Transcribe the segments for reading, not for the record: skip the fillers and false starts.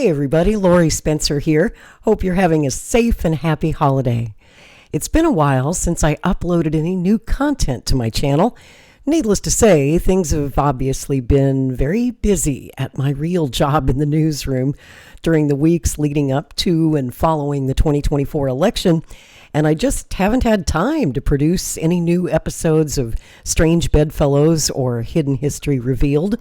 Hi everybody, Lori Spencer here. Hope you're having a safe and happy holiday. It's been a while since I uploaded any new content to my channel. Needless to say, things have obviously been very busy at my real job in the newsroom during the weeks leading up to and following the 2024 election, and I just haven't had time to produce any new episodes of Strange Bedfellows or Hidden History Revealed.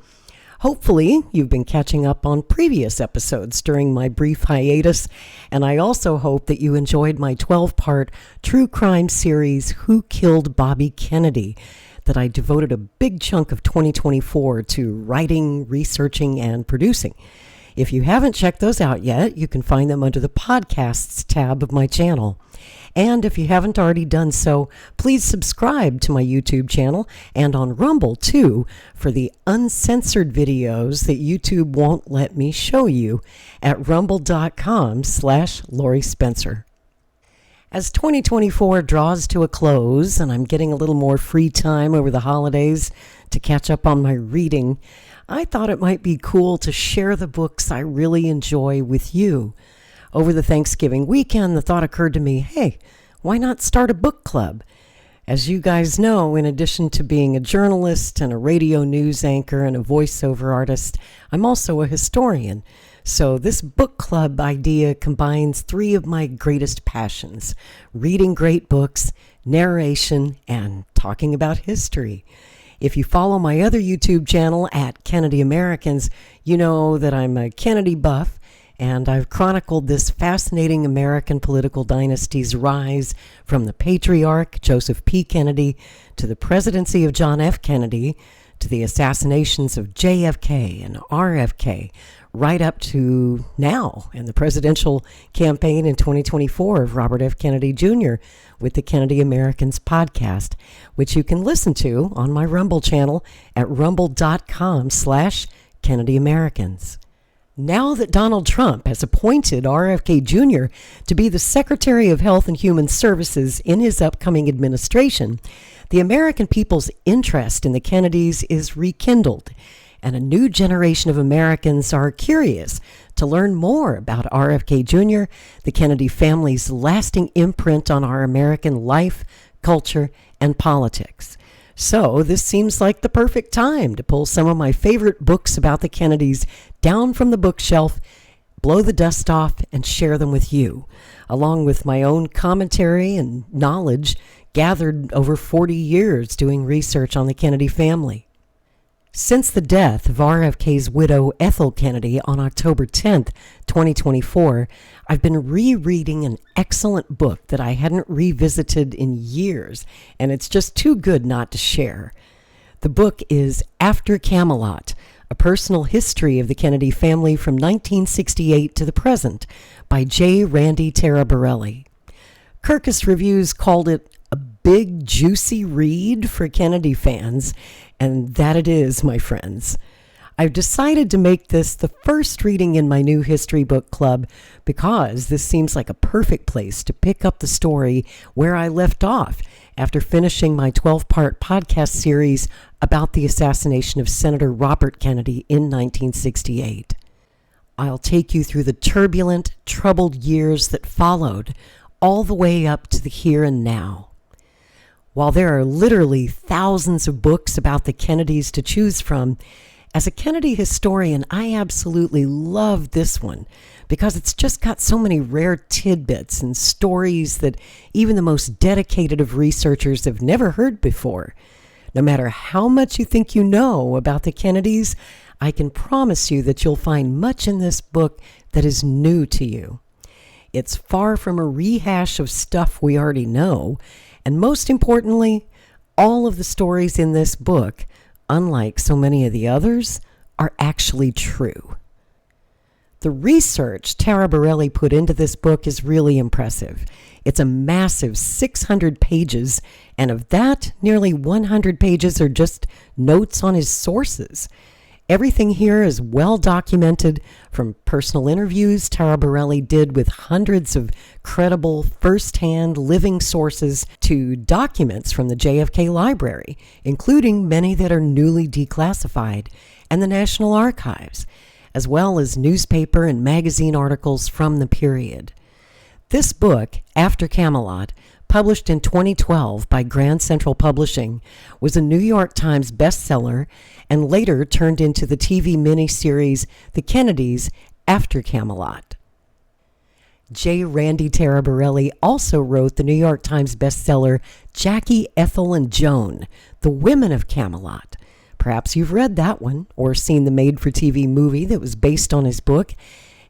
Hopefully, you've been catching up on previous episodes during my brief hiatus, and I also hope that you enjoyed my 12-part true crime series, Who Killed Bobby Kennedy, that I devoted a big chunk of 2024 to writing, researching, and producing. If you haven't checked those out yet, you can find them under the Podcasts tab of my channel. And if you haven't already done so, please subscribe to my YouTube channel and on Rumble too for the uncensored videos that YouTube won't let me show you at rumble.com/Lori Spencer. As 2024 draws to a close and I'm getting a little more free time over the holidays to catch up on my reading, I thought it might be cool to share the books I really enjoy with you. Over the Thanksgiving weekend, the thought occurred to me, hey, why not start a book club? As you guys know, in addition to being a journalist and a radio news anchor and a voiceover artist, I'm also a historian. So this book club idea combines three of my greatest passions: reading great books, narration, and talking about history. If you follow my other YouTube channel at Kennedy Americans, you know that I'm a Kennedy buff, and I've chronicled this fascinating American political dynasty's rise from the patriarch Joseph P. Kennedy to the presidency of John F. Kennedy to the assassinations of JFK and RFK, right up to now and the presidential campaign in 2024 of Robert F. Kennedy Jr. with the Kennedy Americans podcast, which you can listen to on my Rumble channel at rumble.com/Kennedy Americans. Now that Donald Trump has appointed RFK Jr. to be the Secretary of Health and Human Services in his upcoming administration, the American people's interest in the Kennedys is rekindled, and a new generation of Americans are curious to learn more about RFK Jr., the Kennedy family's lasting imprint on our American life, culture, and politics. So this seems like the perfect time to pull some of my favorite books about the Kennedys down from the bookshelf, blow the dust off, and share them with you, along with my own commentary and knowledge gathered over 40 years doing research on the Kennedy family. Since the death of RFK's widow Ethel Kennedy on October 10th, 2024, I've been rereading an excellent book that I hadn't revisited in years, and it's just too good not to share. The book is After Camelot, A Personal History of the Kennedy Family from 1968 to the Present by J. Randy Taraborelli. Kirkus Reviews called it a big, juicy read for Kennedy fans, and that it is, my friends. I've decided to make this the first reading in my new history book club because this seems like a perfect place to pick up the story where I left off after finishing my 12-part podcast series about the assassination of Senator Robert Kennedy in 1968. I'll take you through the turbulent, troubled years that followed, all the way up to the here and now. While there are literally thousands of books about the Kennedys to choose from, as a Kennedy historian, I absolutely love this one because it's just got so many rare tidbits and stories that even the most dedicated of researchers have never heard before. No matter how much you think you know about the Kennedys, I can promise you that you'll find much in this book that is new to you. It's far from a rehash of stuff we already know, and most importantly, all of the stories in this book, unlike so many of the others, are actually true. The research Taraborelli put into this book is really impressive. It's a massive 600 pages, and of that, nearly 100 pages are just notes on his sources. Everything here is well documented, from personal interviews Taraborelli did with hundreds of credible, first-hand living sources to documents from the JFK Library, including many that are newly declassified, and the National Archives. as well as newspaper and magazine articles from the period. This book, After Camelot, published in 2012 by Grand Central Publishing, was a New York Times bestseller and later turned into the TV miniseries The Kennedys After Camelot. J. Randy Taraborelli also wrote the New York Times bestseller Jackie, Ethel, and Joan, The Women of Camelot. Perhaps you've read that one or seen the made-for-TV movie that was based on his book,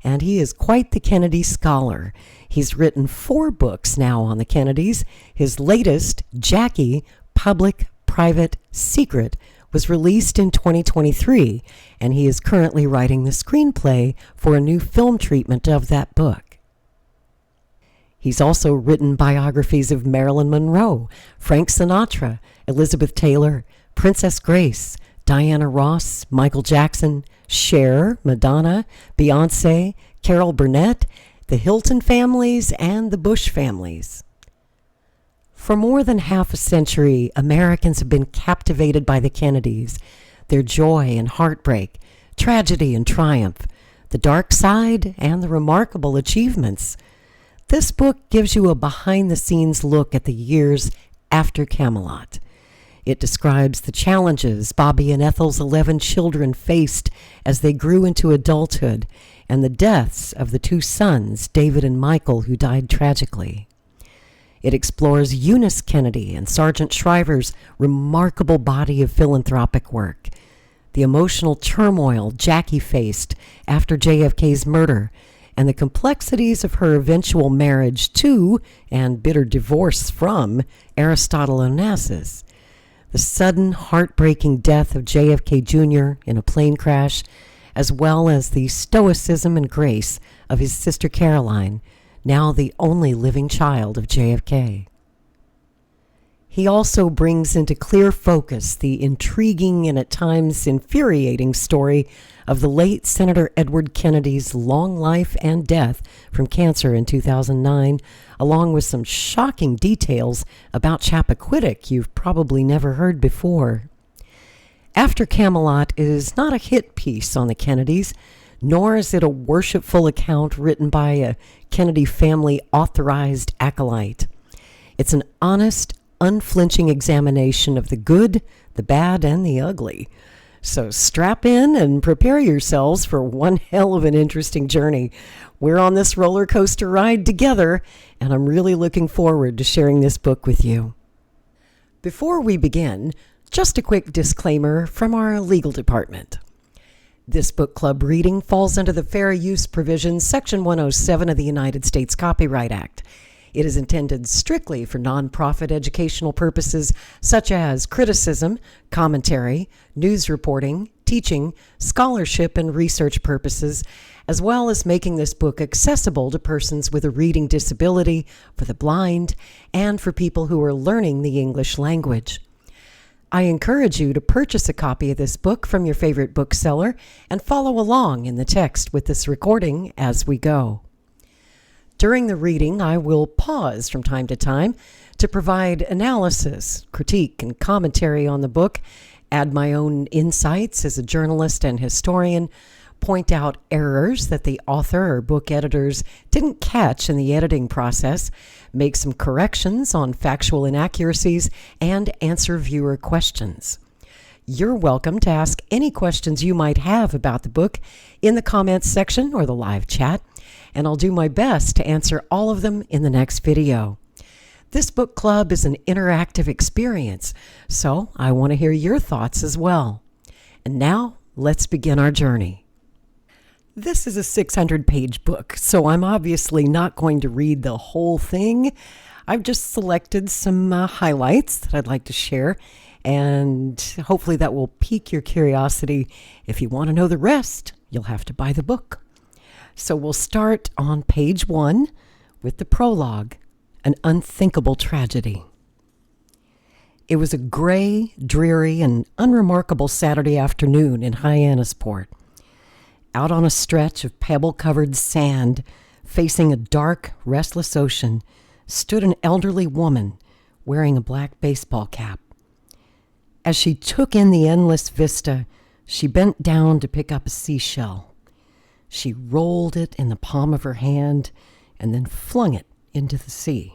and he is quite the Kennedy scholar. He's written 4 books now on the Kennedys. His latest, Jackie, Public, Private, Secret, was released in 2023, and he is currently writing the screenplay for a new film treatment of that book. He's also written biographies of Marilyn Monroe, Frank Sinatra, Elizabeth Taylor, Princess Grace, Diana Ross, Michael Jackson, Cher, Madonna, Beyonce, Carol Burnett, the Hilton families, and the Bush families. For more than half a century, Americans have been captivated by the Kennedys, their joy and heartbreak, tragedy and triumph, the dark side, and the remarkable achievements. This book gives you a behind-the-scenes look at the years after Camelot. It describes the challenges Bobby and Ethel's 11 children faced as they grew into adulthood and the deaths of the 2 sons, David and Michael, who died tragically. It explores Eunice Kennedy and Sergeant Shriver's remarkable body of philanthropic work, the emotional turmoil Jackie faced after JFK's murder, and the complexities of her eventual marriage to and bitter divorce from Aristotle Onassis, the sudden heartbreaking death of JFK Jr. in a plane crash, as well as the stoicism and grace of his sister Caroline, now the only living child of JFK. He also brings into clear focus the intriguing and at times infuriating story of the late Senator Edward Kennedy's long life and death from cancer in 2009, along with some shocking details about Chappaquiddick you've probably never heard before. After Camelot is not a hit piece on the Kennedys, nor is it a worshipful account written by a Kennedy family authorized acolyte. It's an honest, unflinching examination of the good, the bad, and the ugly. So strap in and prepare yourselves for one hell of an interesting journey. We're on this roller coaster ride together, and I'm really looking forward to sharing this book with you. Before we begin, just a quick disclaimer from our legal department. This book club reading falls under the Fair Use Provisions, Section 107 of the United States Copyright Act. It is intended strictly for nonprofit educational purposes such as criticism, commentary, news reporting, teaching, scholarship, and research purposes, as well as making this book accessible to persons with a reading disability, for the blind, and for people who are learning the English language. I encourage you to purchase a copy of this book from your favorite bookseller and follow along in the text with this recording as we go. During the reading, I will pause from time to time to provide analysis, critique, and commentary on the book, add my own insights as a journalist and historian, point out errors that the author or book editors didn't catch in the editing process, make some corrections on factual inaccuracies, and answer viewer questions. You're welcome to ask any questions you might have about the book in the comments section or the live chat, and I'll do my best to answer all of them in the next video. This book club is an interactive experience, so I want to hear your thoughts as well. And now, let's begin our journey. This is a 600-page book, so I'm obviously not going to read the whole thing. I've just selected some highlights that I'd like to share, and hopefully that will pique your curiosity. If you want to know the rest, you'll have to buy the book. So we'll start on page 1 with the prologue, An Unthinkable Tragedy. It was a gray, dreary, and unremarkable Saturday afternoon in Hyannisport. Out on a stretch of pebble-covered sand, facing a dark, restless ocean, stood an elderly woman wearing a black baseball cap. As she took in the endless vista, she bent down to pick up a seashell. She rolled it in the palm of her hand and then flung it into the sea.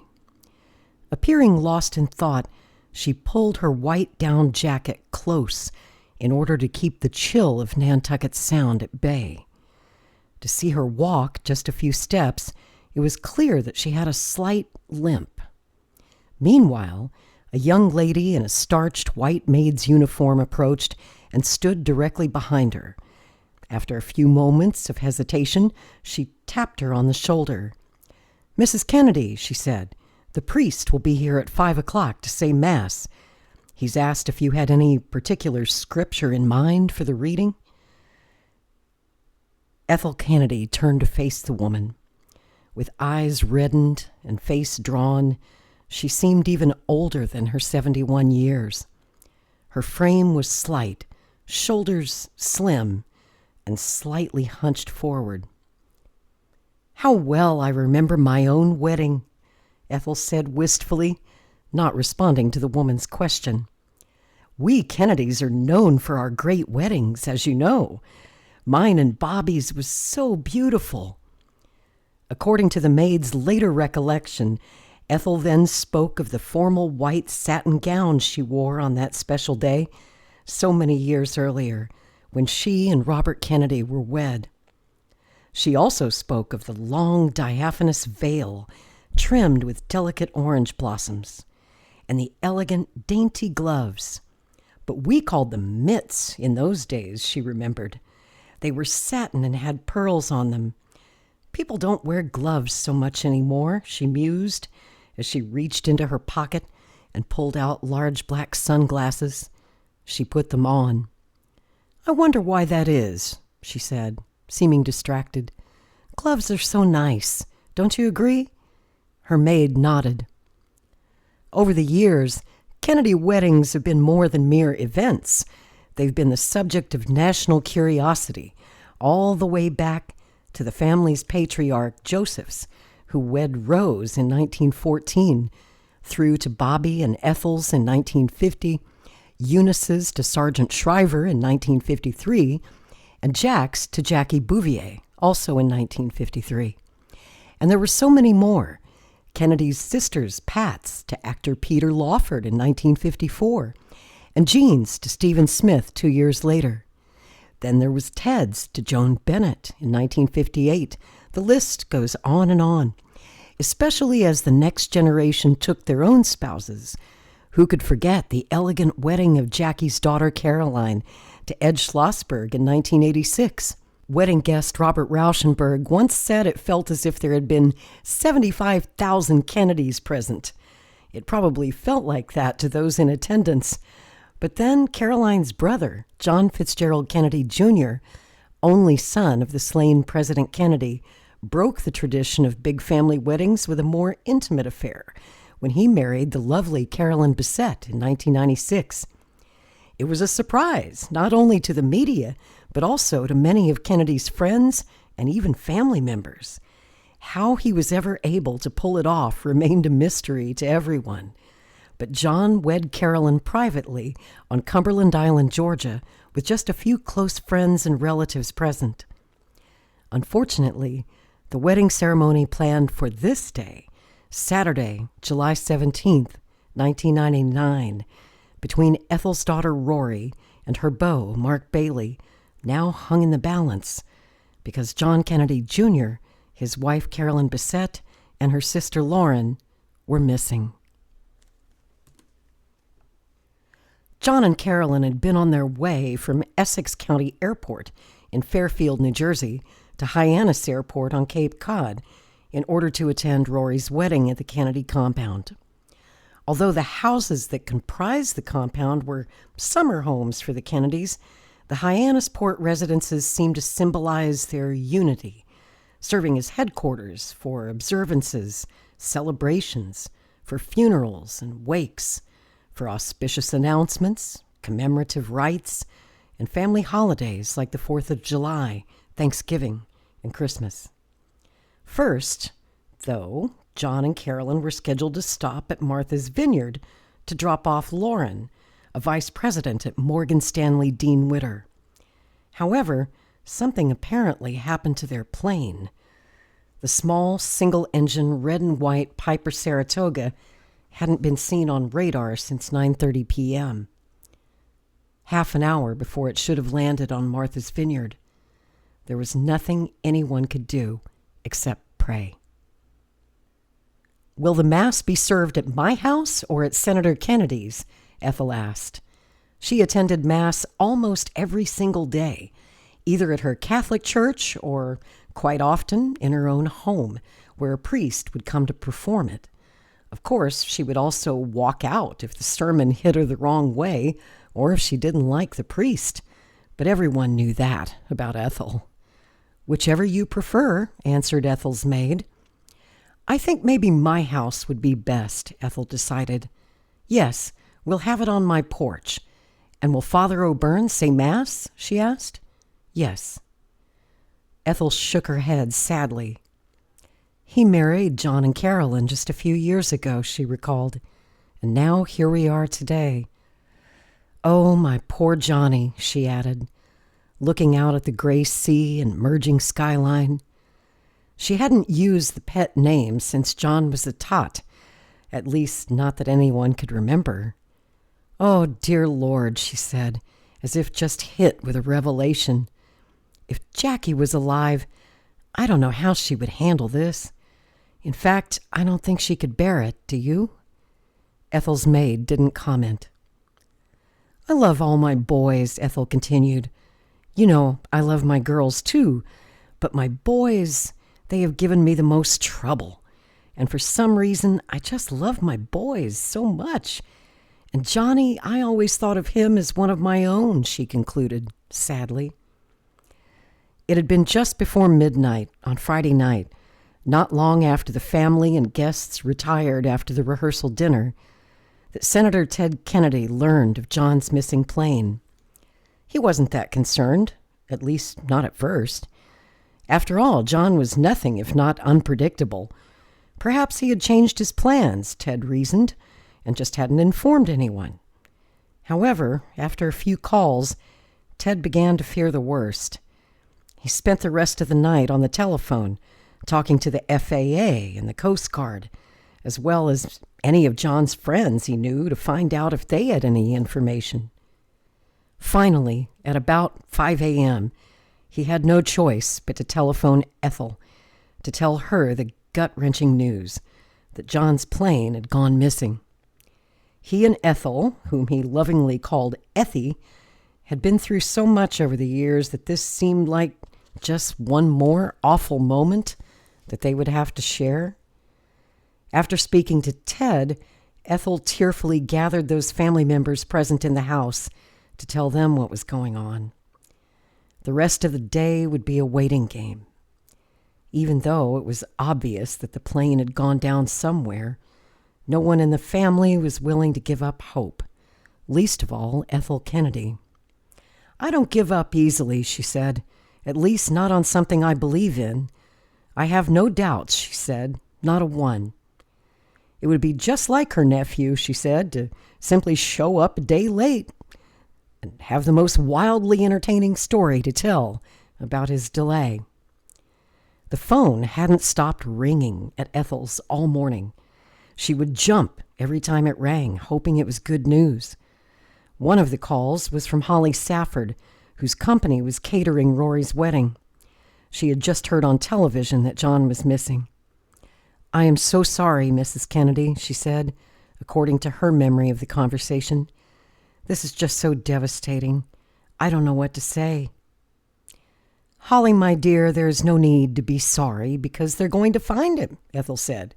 Appearing lost in thought, she pulled her white down jacket close in order to keep the chill of Nantucket Sound at bay. To see her walk just a few steps, it was clear that she had a slight limp. Meanwhile, a young lady in a starched white maid's uniform approached and stood directly behind her. After a few moments of hesitation, she tapped her on the shoulder. "Mrs. Kennedy," she said, "the priest will be here at 5 o'clock to say Mass. He's asked if you had any particular scripture in mind for the reading." Ethel Kennedy turned to face the woman. With eyes reddened and face drawn, she seemed even older than her 71 years. Her frame was slight, shoulders slim, and slightly hunched forward. "How well I remember my own wedding," Ethel said wistfully, not responding to the woman's question. "We Kennedys are known for our great weddings, as you know. Mine and Bobby's was so beautiful." According to the maid's later recollection, Ethel then spoke of the formal white satin gown she wore on that special day so many years earlier, when she and Robert Kennedy were wed. She also spoke of the long diaphanous veil trimmed with delicate orange blossoms, and the elegant, dainty gloves. But we called them mitts in those days, she remembered. They were satin and had pearls on them. "People don't wear gloves so much anymore," she mused, as she reached into her pocket and pulled out large black sunglasses. She put them on. "I wonder why that is," she said, seeming distracted. "Gloves are so nice. Don't you agree?" Her maid nodded. Over the years, Kennedy weddings have been more than mere events. They've been the subject of national curiosity, all the way back to the family's patriarch, Joseph's, who wed Rose in 1914, through to Bobby and Ethel's in 1950, Eunice's to Sergeant Shriver in 1953, and Jack's to Jackie Bouvier, also in 1953. And there were so many more. Kennedy's sisters, Pat's, to actor Peter Lawford in 1954, and Jean's to Stephen Smith 2 years later. Then there was Ted's to Joan Bennett in 1958. The list goes on and on, especially as the next generation took their own spouses. Who could forget the elegant wedding of Jackie's daughter Caroline to Ed Schlossberg in 1986? Wedding guest Robert Rauschenberg once said it felt as if there had been 75,000 Kennedys present. It probably felt like that to those in attendance. But then Caroline's brother, John Fitzgerald Kennedy Jr., only son of the slain President Kennedy, broke the tradition of big family weddings with a more intimate affair when he married the lovely Carolyn Bessette in 1996. It was a surprise, not only to the media, but also to many of Kennedy's friends and even family members. How he was ever able to pull it off remained a mystery to everyone. But John wed Carolyn privately on Cumberland Island, Georgia, with just a few close friends and relatives present. Unfortunately, the wedding ceremony planned for this day, Saturday, July 17th, 1999, between Ethel's daughter Rory and her beau, Mark Bailey, now hung in the balance because John Kennedy Jr., his wife Carolyn Bessette, and her sister Lauren were missing. John and Carolyn had been on their way from Essex County Airport in Fairfield, New Jersey, to Hyannis Airport on Cape Cod in order to attend Rory's wedding at the Kennedy compound. Although the houses that comprised the compound were summer homes for the Kennedys, the Hyannisport residences seemed to symbolize their unity, serving as headquarters for observances, celebrations, for funerals and wakes, for auspicious announcements, commemorative rites, and family holidays like the 4th of July, Thanksgiving, and Christmas. First, though, John and Carolyn were scheduled to stop at Martha's Vineyard to drop off Lauren, a vice president at Morgan Stanley Dean Witter. However, Something apparently happened to their plane. The small, single-engine red and white Piper Saratoga hadn't been seen on radar since 9:30 p.m., half an hour before it should have landed on Martha's Vineyard. There was nothing anyone could do except pray. "Will the Mass be served at my house or at Senator Kennedy's?" Ethel asked. She attended Mass almost every single day, either at her Catholic church or, quite often, in her own home, where a priest would come to perform it. Of course, she would also walk out if the sermon hit her the wrong way or if she didn't like the priest. But everyone knew that about Ethel. "Whichever you prefer," answered Ethel's maid. "I think maybe my house would be best," Ethel decided. "Yes, we'll have it on my porch. And will Father O'Byrne say Mass?" she asked. "Yes." Ethel shook her head sadly. "He married John and Carolyn just a few years ago," she recalled. "And now here we are today. Oh, my poor Johnny," she added, looking out at the gray sea and merging skyline. She hadn't used the pet name since John was a tot, at least not that anyone could remember. "Oh, dear Lord," she said, as if just hit with a revelation. "If Jackie was alive, I don't know how she would handle this. In fact, I don't think she could bear it, do you?" Ethel's maid didn't comment. "I love all my boys," Ethel continued. "You know, I love my girls too, but my boys, they have given me the most trouble. And for some reason, I just love my boys so much. And Johnny, I always thought of him as one of my own," she concluded, sadly. It had been just before midnight on Friday night, not long after the family and guests retired after the rehearsal dinner, that Senator Ted Kennedy learned of John's missing plane. He wasn't that concerned, at least not at first. After all, John was nothing if not unpredictable. Perhaps he had changed his plans, Ted reasoned, and just hadn't informed anyone. However, after a few calls, Ted began to fear the worst. He spent the rest of the night on the telephone, talking to the FAA and the Coast Guard, as well as any of John's friends he knew to find out if they had any information. Finally, at about 5 a.m., he had no choice but to telephone Ethel to tell her the gut-wrenching news that John's plane had gone missing. He and Ethel, whom he lovingly called Ethie, had been through so much over the years that this seemed like just one more awful moment that they would have to share. After speaking to Ted, Ethel tearfully gathered those family members present in the house to tell them what was going on. The rest of the day would be a waiting game. Even though it was obvious that the plane had gone down somewhere, no one in the family was willing to give up hope, least of all Ethel Kennedy. "I don't give up easily," she said, "at least not on something I believe in. I have no doubts," she said, "not a one." It would be just like her nephew, she said, to simply show up a day late and have the most wildly entertaining story to tell about his delay. The phone hadn't stopped ringing at Ethel's all morning. She would jump every time it rang, hoping it was good news. One of the calls was from Holly Safford, whose company was catering Rory's wedding. She had just heard on television that John was missing. "I am so sorry, Mrs. Kennedy," she said, according to her memory of the conversation. "This is just so devastating. I don't know what to say." "Holly, my dear, there is no need to be sorry because they're going to find him," Ethel said,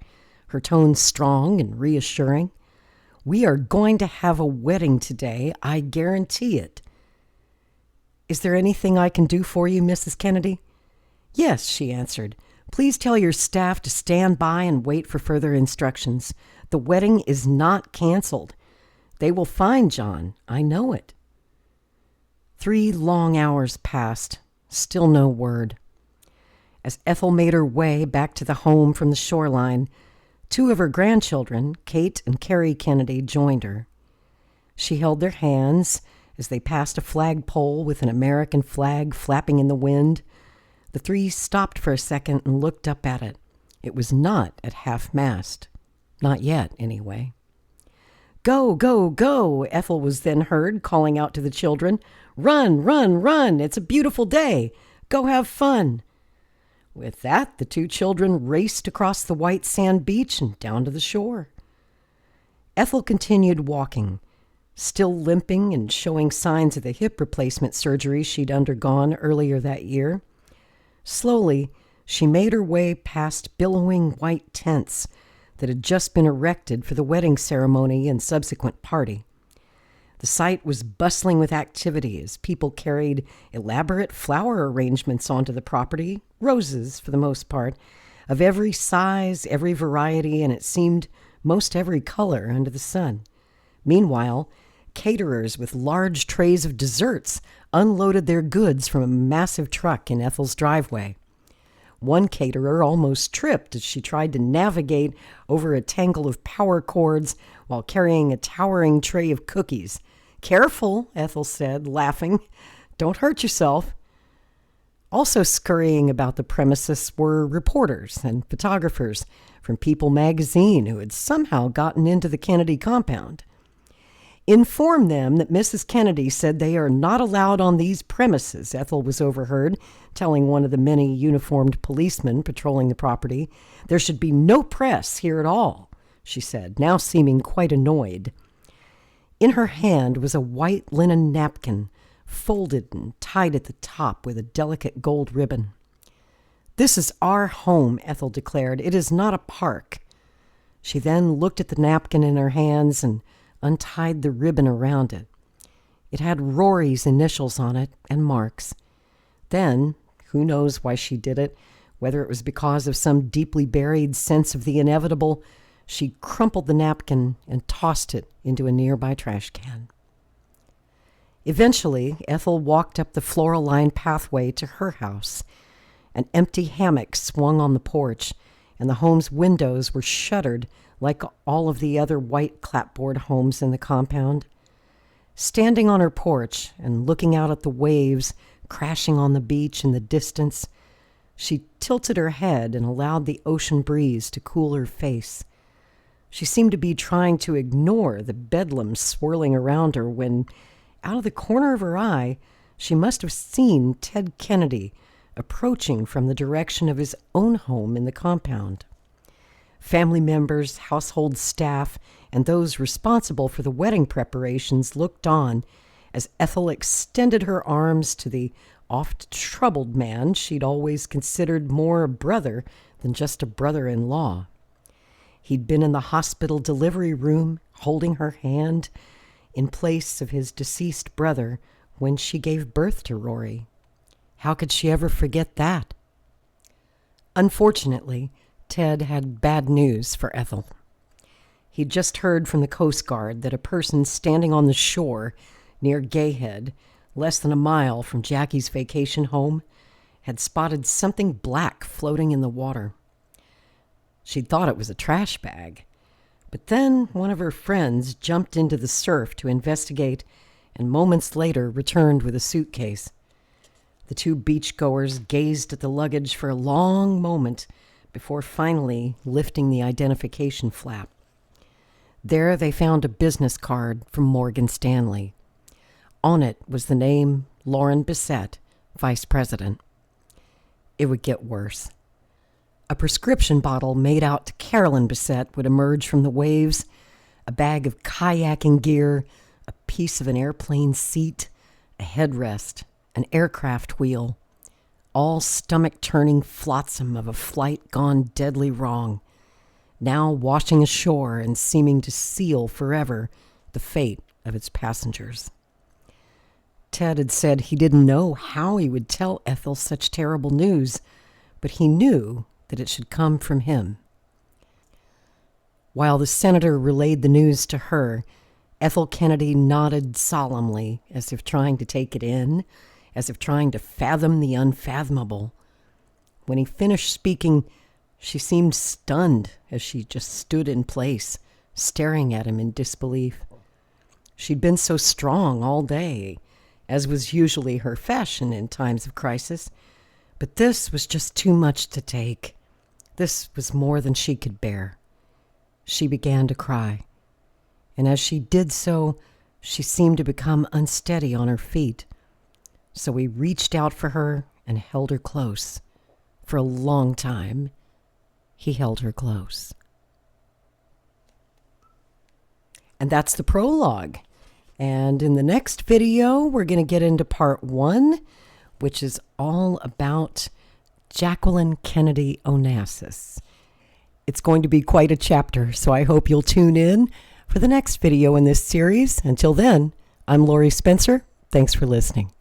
her tone strong and reassuring. "We are going to have a wedding today, I guarantee it." "Is there anything I can do for you, Mrs. Kennedy?" "Yes," she answered. "Please tell your staff to stand by and wait for further instructions. The wedding is not canceled. They will find John. I know it." 3 long hours passed. Still no word. As Ethel made her way back to the home from the shoreline, 2 of her grandchildren, Kate and Carrie Kennedy, joined her. She held their hands As they passed a flagpole with an American flag flapping in the wind, the three stopped for a second and looked up at it. It was not at half-mast. Not yet, anyway. "Go, go, go," Ethel was then heard calling out to the children. "Run, run, run! It's a beautiful day. Go have fun." With that, the two children raced across the white sand beach and down to the shore. Ethel continued walking, still limping and showing signs of the hip replacement surgery she'd undergone earlier that year. Slowly, she made her way past billowing white tents that had just been erected for the wedding ceremony and subsequent party. The site was bustling with activity as people carried elaborate flower arrangements onto the property, roses for the most part, of every size, every variety, and it seemed most every color under the sun. Meanwhile, caterers with large trays of desserts unloaded their goods from a massive truck in Ethel's driveway. One caterer almost tripped as she tried to navigate over a tangle of power cords while carrying a towering tray of cookies. "Careful," Ethel said, laughing. "Don't hurt yourself." Also scurrying about the premises were reporters and photographers from People magazine who had somehow gotten into the Kennedy compound. "Inform them that Mrs. Kennedy said they are not allowed on these premises," Ethel was overheard telling one of the many uniformed policemen patrolling the property. "There should be no press here at all," she said, now seeming quite annoyed. In her hand was a white linen napkin, folded and tied at the top with a delicate gold ribbon. "This is our home," Ethel declared. "It is not a park." She then looked at the napkin in her hands and untied the ribbon around it. It had Rory's initials on it and Mark's. Then, who knows why she did it, whether it was because of some deeply buried sense of the inevitable, she crumpled the napkin and tossed it into a nearby trash can. Eventually, Ethel walked up the floral-lined pathway to her house. An empty hammock swung on the porch, and the home's windows were shuttered like all of the other white clapboard homes in the compound. Standing on her porch and looking out at the waves crashing on the beach in the distance, she tilted her head and allowed the ocean breeze to cool her face. She seemed to be trying to ignore the bedlam swirling around her when, out of the corner of her eye, she must have seen Ted Kennedy approaching from the direction of his own home in the compound. Family members, household staff, and those responsible for the wedding preparations looked on as Ethel extended her arms to the oft-troubled man she'd always considered more a brother than just a brother-in-law. He'd been in the hospital delivery room, holding her hand, in place of his deceased brother when she gave birth to Rory. How could she ever forget that? Unfortunately, Ted had bad news for Ethel. He'd just heard from the Coast Guard that a person standing on the shore near Gayhead, less than a mile from Jackie's vacation home, had spotted something black floating in the water. She'd thought it was a trash bag, but then one of her friends jumped into the surf to investigate and moments later returned with a suitcase. The two beachgoers gazed at the luggage for a long moment before finally lifting the identification flap. There they found a business card from Morgan Stanley. On it was the name Lauren Bissett, Vice President. It would get worse. A prescription bottle made out to Carolyn Bissett would emerge from the waves, a bag of kayaking gear, a piece of an airplane seat, a headrest, an aircraft wheel, all stomach-turning flotsam of a flight gone deadly wrong, now washing ashore and seeming to seal forever the fate of its passengers. Ted had said he didn't know how he would tell Ethel such terrible news, but he knew that it should come from him. While the senator relayed the news to her, Ethel Kennedy nodded solemnly, as if trying to take it in, as if trying to fathom the unfathomable. When he finished speaking, she seemed stunned as she just stood in place, staring at him in disbelief. She'd been so strong all day, as was usually her fashion in times of crisis. But this was just too much to take. This was more than she could bear. She began to cry, and as she did so, she seemed to become unsteady on her feet. So we reached out for her and held her close. For a long time, he held her close. And that's the prologue. And in the next video, we're going to get into part 1, which is all about Jacqueline Kennedy Onassis. It's going to be quite a chapter, so I hope you'll tune in for the next video in this series. Until then, I'm Lori Spencer. Thanks for listening.